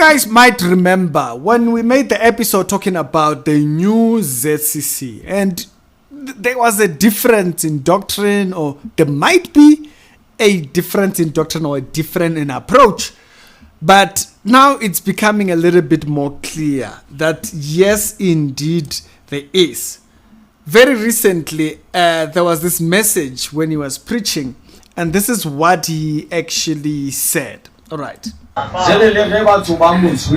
guys might remember when we made the episode talking about the new ZCC, and there was a difference in doctrine, or there might be a difference in doctrine or a difference in approach. But now it's becoming a little bit more clear that yes, indeed, there is. Very recently, there was this message when he was preaching, and this is what he actually said. All right. Creationist.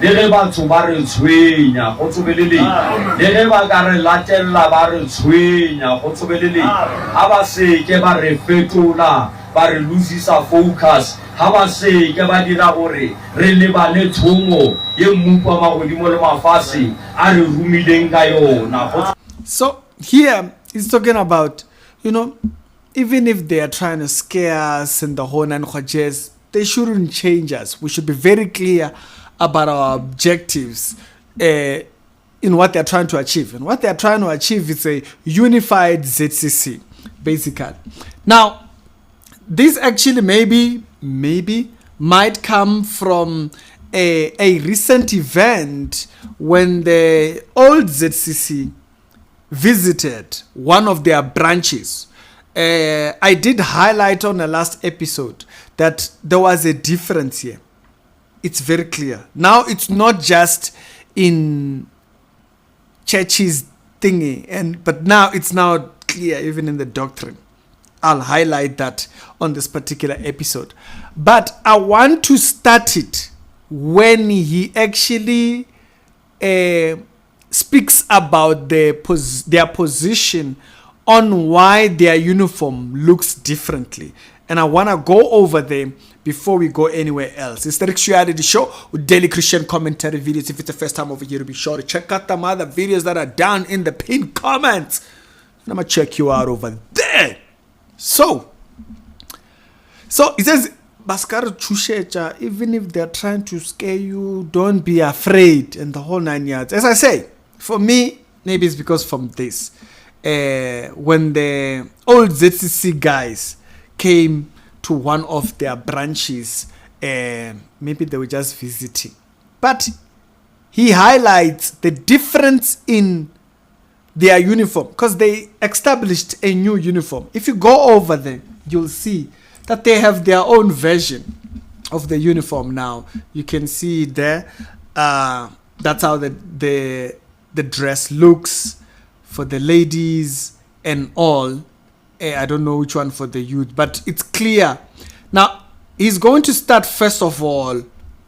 Le ge batho ba re tshwenya go tsobeleleng le ge ba ka re latella ba re tshwenya go tsobeleleng ha ba se ke ba re fetola ba re losisa focus ha ba se ke ba dira gore re lebale thomo ye mmupa magodimo le mafase a re rumileng ka yona. So here he's talking about, even if they are trying to scare us in the whole nine quarters, they shouldn't change us. We should be very clear about our objectives in what they're trying to achieve. And what they're trying to achieve is a unified ZCC, basically. Now, this actually maybe might come from a recent event when the Old Zcc visited one of their branches. I did highlight on the last episode that there was a difference here. It's very clear. Now it's not just in churches thingy, but now it's now clear even in the doctrine. I'll highlight that on this particular episode. But I want to start it when he actually speaks about their position on why their uniform looks differently. And I want to go over them before we go anywhere else. It's the Christianity Show with daily Christian commentary videos. If it's the first time over here, be sure to check out some other videos that are down in the pinned comments. And I'm going to check you out over there. So it says, Baskar Chushecha, even if they're trying to scare you, don't be afraid, and the whole 9 yards. As I say, for me, maybe it's because from this. When the Old Zcc guys came to one of their branches, maybe they were just visiting. But he highlights the difference in their uniform, because they established a new uniform. If you go over there, you'll see that they have their own version of the uniform now. You can see it there. That's how the dress looks for the ladies and all. I don't know which one for the youth, but it's clear. Now, he's going to start first of all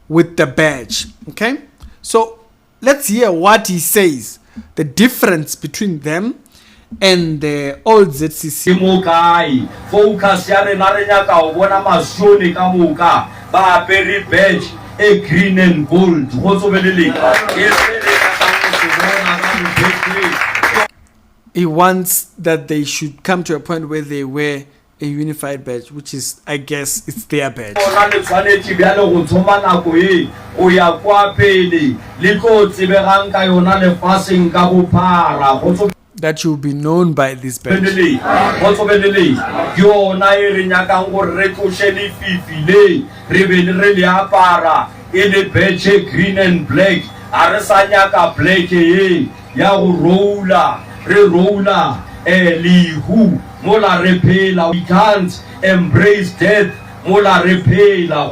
with the badge. Okay? So, let's hear what he says. The difference between them and the Old Zcc. Focus ya re na re nyaka o bona masone ka moka ba apere badge e green and gold go tsobeleleng. He wants that they should come to a point where they wear a unified badge, which is, I guess, it's their badge. That you'll be known by this badge. Green and black. Elihu mola repela. We can't embrace death mola repela.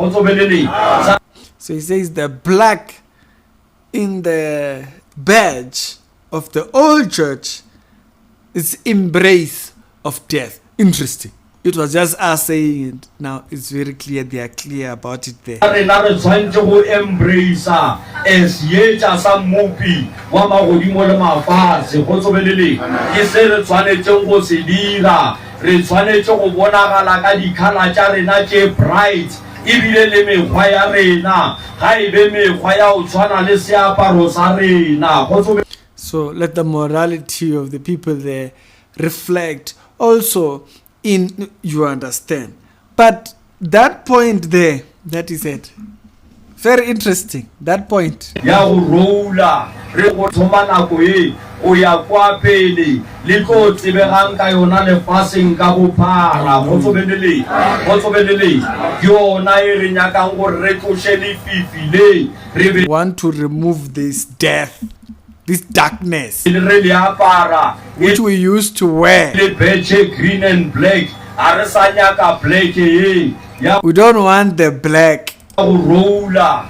So he says the black in the badge of the old church is embrace of death. Interesting. It was just us saying it. Now it's very clear. They are clear about it there. So let the morality of the people there reflect also in, you understand. But that point there, that is it. Very interesting, that point. o ya kwa pele le tlo tsebegang ka yona lefaseng ka bophara go tsobelele yona e re nyakang gore re tloshe lefifi le re want to remove this death, this darkness, re le apara which we used to wear. le beche green and black a re sa nyaka black ye ya We don't want the black. go rola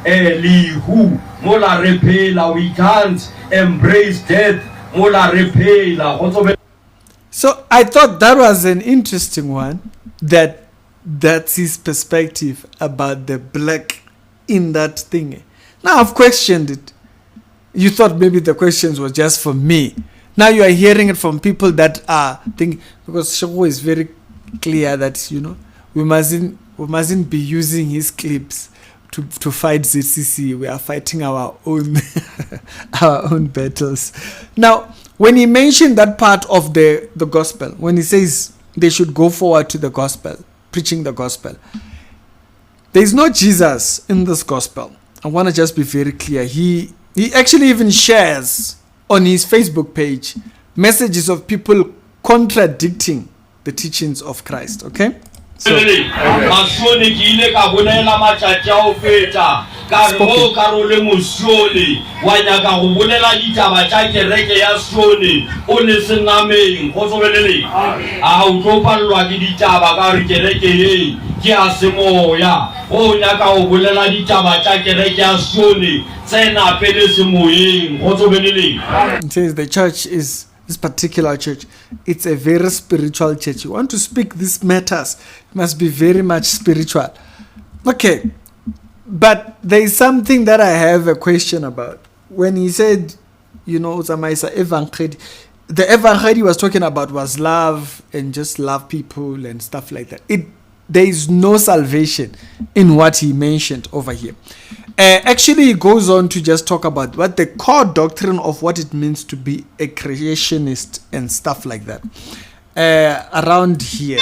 lihu mola re phela. We can't embrace death mola re phela go tsobelele. So I thought that was an interesting one, that's his perspective about the black in that thing. Now I've questioned it. You thought maybe the questions were just for me. Now you are hearing it from people that are thinking, because Shoko is very clear that, you know, we mustn't be using his clips to fight ZCC. We are fighting our own our own battles. Now, when he mentioned that part of the gospel, when he says they should go forward to the gospel, preaching the gospel, there is no Jesus in this gospel. I want to just be very clear. He actually even shares on his Facebook page messages of people contradicting the teachings of Christ. Okay? So, masone ke ile ka bolela matšatši a o feta ka re mo karole mosone wa nyaka go bolela ditaba tša kereke ya sone o le senameng go tsobelele a o tlo palelwa ke ditaba ka re kereke ye ke a semoya o nyaka go bolela ditaba tša kereke ya sone tsena pele semoyeng go tsobelele. it says the church is, this particular church, it's a very spiritual church. You want to speak these matters, it must be very much spiritual. Okay, but there is something that I have a question about. When he said, you know, Zamaisa Evangeli, the Evangeli he was talking about was love and just love people and stuff like that. There is no salvation in what he mentioned over here. Actually, he goes on to just talk about what the core doctrine of what it means to be a creationist and stuff like that. Around here.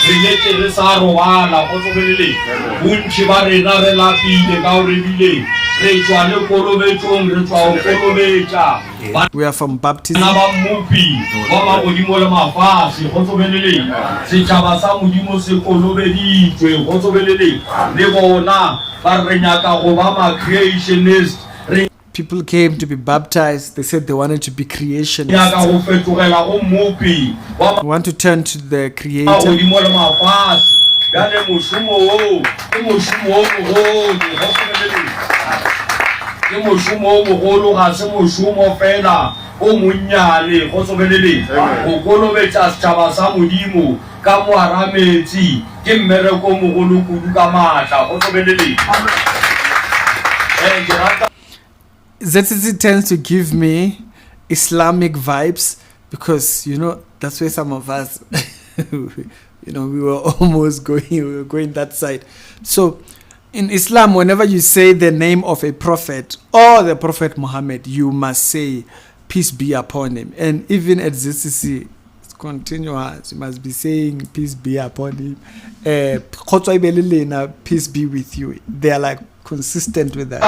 We are from baptism. People came to be baptized. They said they wanted to be creationists. They want to turn to the Creator. ZCC tends to give me Islamic vibes because, you know, that's where some of us, you know, we were going that side. So in Islam, whenever you say the name of a prophet or the Prophet Muhammad, you must say peace be upon him. And even at ZCC, it's continuous. You must be saying peace be upon him. Peace be with you. They are like consistent with that.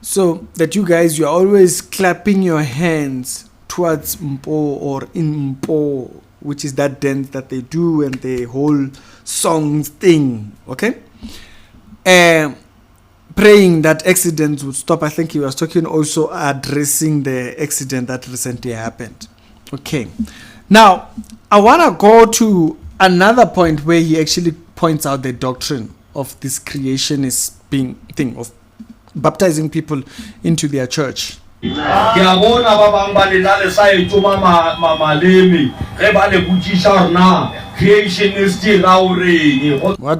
So that you guys, you're always clapping your hands towards Mpo or in Mpo, which is that dance that they do and the whole songs thing, okay? Praying that accidents would stop. I think he was talking also addressing the accident that recently happened. Okay. Now, I want to go to another point where he actually points out the doctrine of this creationist thing of baptizing people into their church. What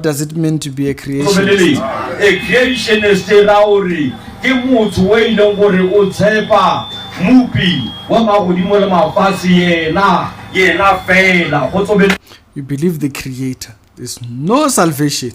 does it mean to be a creationist? A creationist you believe the Creator. There's no salvation.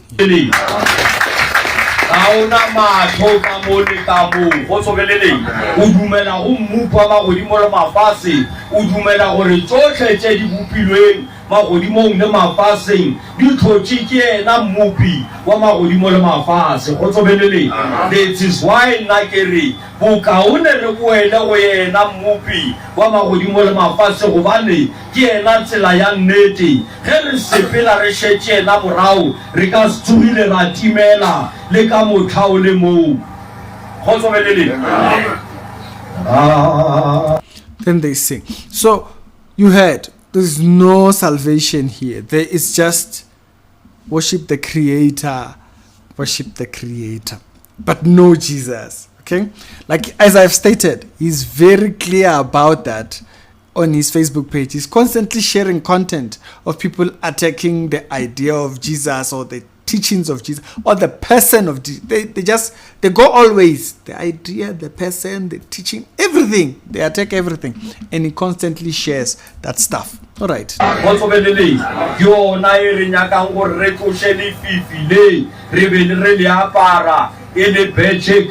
ga ona matho ka mo le ka mo go tsobeleleng o dumela go mmupa ba godimo le mafase o dumela gore tsotlhe tse di bopilweng magodimong le mafaseng di tlhotse ke ena mmupi wa magodimo le mafase go tsobeleleng. That is why nna ke re bokaone re boele go yena mmupi wa magodimo le mafase gobane ke ena tsela ya nnete ge re sepela re šetse ena morago re ka se tsogile ra timela le ka motlhao le moo go tsobeleleng. Then they sing. So you heard, there's no salvation here. There is just worship the Creator, but no Jesus. Okay, like as I've stated, he's very clear about that on his Facebook page. He's constantly sharing content of people attacking the idea of Jesus or the teachings of Jesus or the person of Jesus. They go always the idea, the person, the teaching, everything. They attack everything, and he constantly shares that stuff. All right.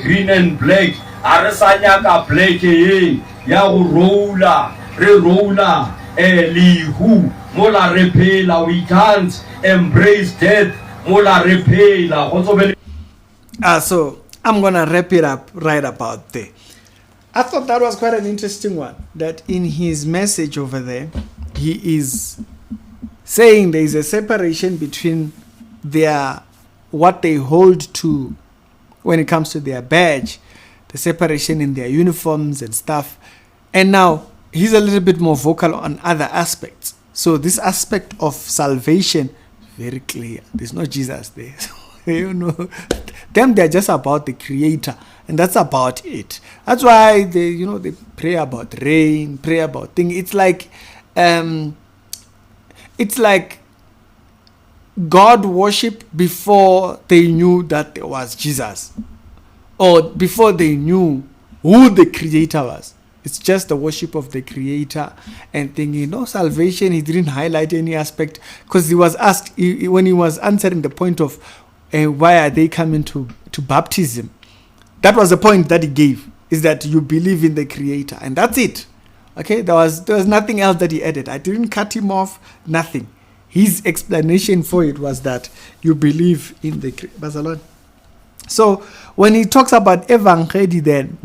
Green and black. Aresanyaka black ya go rola re rola lihu mola repela. We can't embrace death mola repela. So I'm gonna wrap it up right about there. I thought that was quite an interesting one, that in his message over there he is saying there is a separation between their what they hold to when it comes to their badge, the separation in their uniforms and stuff. And now he's a little bit more vocal on other aspects. So this aspect of salvation, very clear. There's no Jesus there. You know, they're just about the Creator, and that's about it. That's why they pray about rain, pray about things. It's like God worship before they knew that there was Jesus, or before they knew who the Creator was. It's just the worship of the Creator and thinking, salvation. He didn't highlight any aspect, because he was asked when he was answering the point of why are they coming to baptism. That was the point that he gave, is that you believe in the Creator, and that's it. Okay, there was nothing else that he added. I didn't cut him off, nothing. His explanation for it was that you believe in the Barcelona. So when he talks about Evangeli, then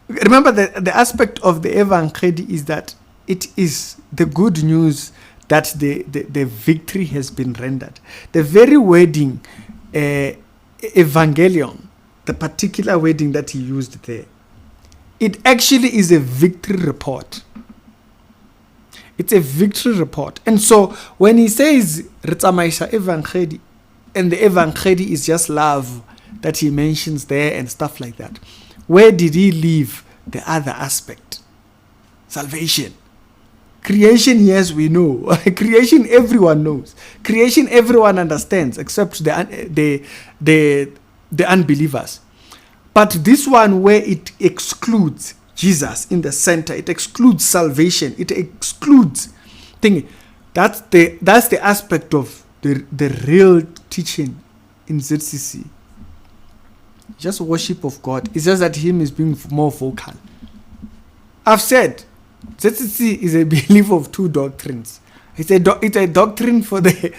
remember the aspect of the Evangeli is that it is the good news that the victory has been rendered. The very wording, evangelion, the particular wording that he used there, it actually is a victory report. It's a victory report. And so when he says Ritzamaisha Evangeli, and the Evangeli is just love that he mentions there and stuff like that, where did he leave the other aspect? Salvation. Creation, yes, we know. Creation, everyone knows. Creation, everyone understands, except the unbelievers. But this one, where it excludes Jesus in the center, it excludes salvation, it excludes thing. That's the aspect of the real teaching in ZCC. Just worship of God. It's just that him is being more vocal. I've said ZCC is a belief of two doctrines. It's a doctrine for the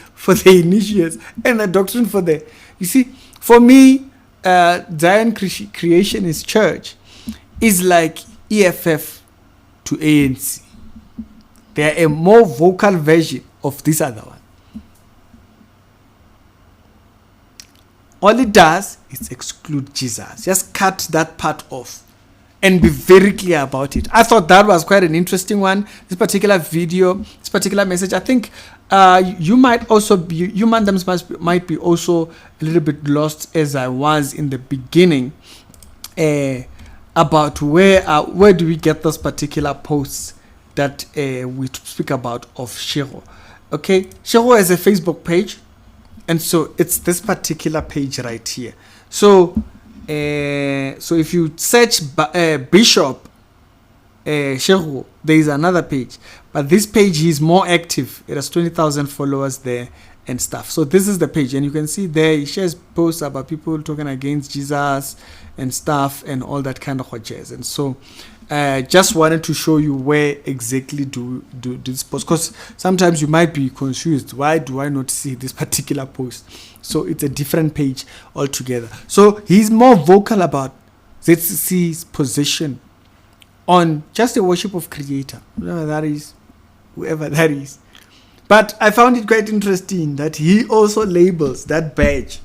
initiates and a doctrine for the. You see, for me, Zion Creationist Church is like EFF to ANC. They are a more vocal version of this other one. All it does is exclude Jesus. Just cut that part off and be very clear about it. I thought that was quite an interesting one. This particular video, this particular message. I think you might also be, you might be also a little bit lost, as I was in the beginning, about where do we get those particular posts that we speak about of Shiro. Okay, Shiro has a Facebook page, and so it's this particular page right here. So if you search Bishop Shiro, there is another page, but this page is more active. It has 20,000 followers there, and stuff. So this is the page, and you can see there he shares posts about people talking against Jesus and stuff and all that kind of jazz. And so just wanted to show you where exactly do this post, because sometimes you might be confused, why do I not see this particular post? So it's a different page altogether. So he's more vocal about ZCC's position on just the worship of Creator, whoever that is. But I found it quite interesting that he also labels that badge.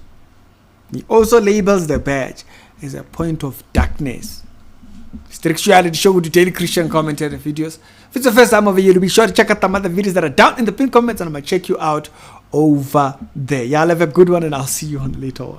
He also labels the badge as a point of darkness. Spirituality show with daily Christian commentary videos. If it's the first time over here, be sure to check out some other videos that are down in the pinned comments, and I'm gonna check you out over there. Y'all have a good one, and I'll see you on later on.